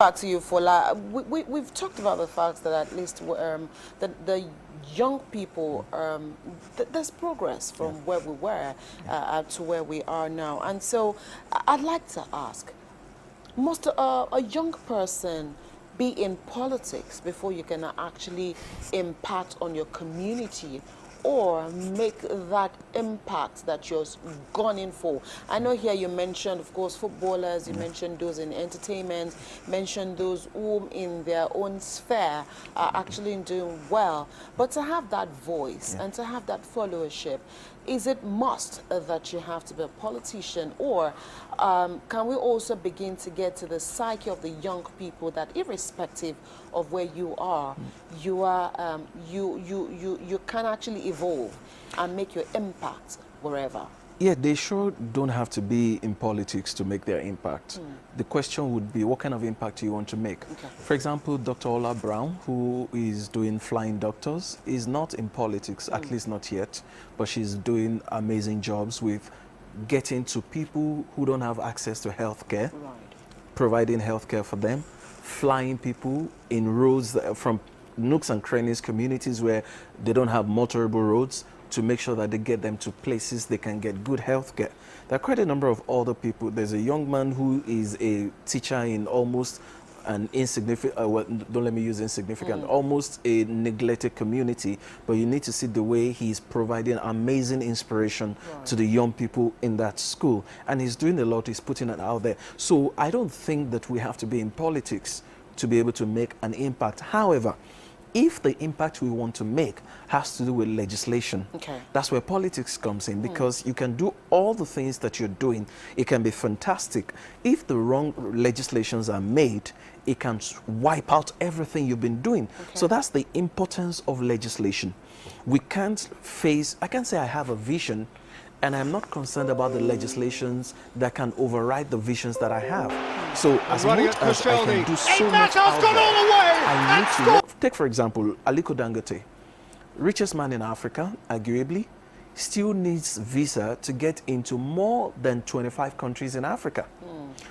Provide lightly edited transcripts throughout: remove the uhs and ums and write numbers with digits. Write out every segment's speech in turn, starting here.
Back to you, Fola. We've talked about the fact that at least the young people, there's progress from where we were to where we are now. And so I'd like to ask, must a young person be in politics before you can actually impact on your community or make that impact that you're gunning for? I know here you mentioned, of course, footballers, you mentioned those in entertainment, mentioned those who in their own sphere are actually doing well. But to have that voice and to have that followership, is it must that you have to be a politician, or can we also begin to get to the psyche of the young people that irrespective of where you are, you can actually evolve and make your impact wherever? Yeah, they sure don't have to be in politics to make their impact. The question would be, what kind of impact do you want to make? Okay. For example, Dr. Ola Brown, who is doing Flying Doctors, is not in politics, at least not yet, but she's doing amazing jobs with getting to people who don't have access to healthcare, providing healthcare for them, flying people in roads from nooks and crannies, communities where they don't have motorable roads, to make sure that they get them to places they can get good health care. There are quite a number of other people. There's a young man who is a teacher in almost an insignificant, well, don't let me use insignificant, almost a neglected community, but you need to see the way he's providing amazing inspiration to the young people in that school. And he's doing a lot, he's putting it out there. So I don't think that we have to be in politics to be able to make an impact. However, if the impact we want to make has to do with legislation, that's where politics comes in, because you can do all the things that you're doing. It can be fantastic. If the wrong legislations are made, it can wipe out everything you've been doing. So that's the importance of legislation. We can't face, I can say I have a vision, and I'm not concerned about the legislations that can override the visions that I have. So as much as I can do so much out there, I need to look. Take, for example, Aliko Dangote, richest man in Africa, arguably, still needs visa to get into more than 25 countries in Africa.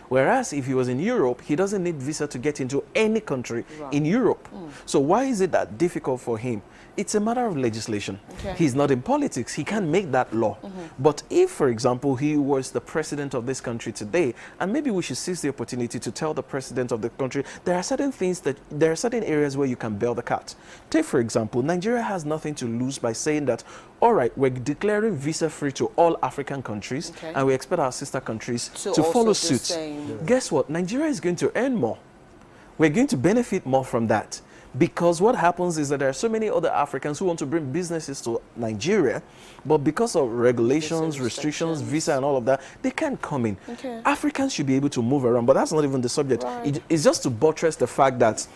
Whereas if he was in Europe, he doesn't need visa to get into any country in Europe. So why is it that difficult for him? It's a matter of legislation. He's not in politics. He can't make that law. But if, for example, he was the president of this country today, and maybe we should seize the opportunity to tell the president of the country, there are certain things that, there are certain areas where you can bail the cat. Take, for example, Nigeria has nothing to lose by saying that, all right, we're declaring visa-free to all African countries, and we expect our sister countries to follow suit. Guess what? Nigeria is going to earn more. We're going to benefit more from that. Because what happens is that there are so many other Africans who want to bring businesses to Nigeria, but because of regulations, restrictions, visa and all of that, they can't come in. Africans should be able to move around, but that's not even the subject. It's just to buttress the fact that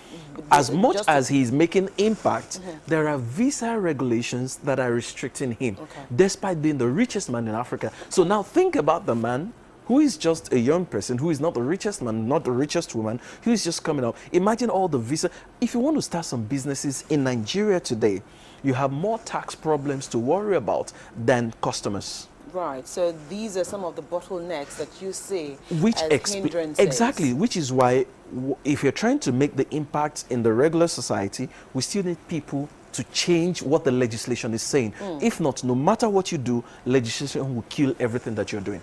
as much as he's making impact, there are visa regulations that are restricting him, despite being the richest man in Africa. So now think about the man who is just a young person, who is not the richest man, not the richest woman, who is just coming out. Imagine all the visa. If you want to start some businesses in Nigeria today, you have more tax problems to worry about than customers. Right, so these are some of the bottlenecks that you see as hindrances. Exactly, which is why if you're trying to make the impact in the regular society, we still need people to change what the legislation is saying. If not, no matter what you do, legislation will kill everything that you're doing.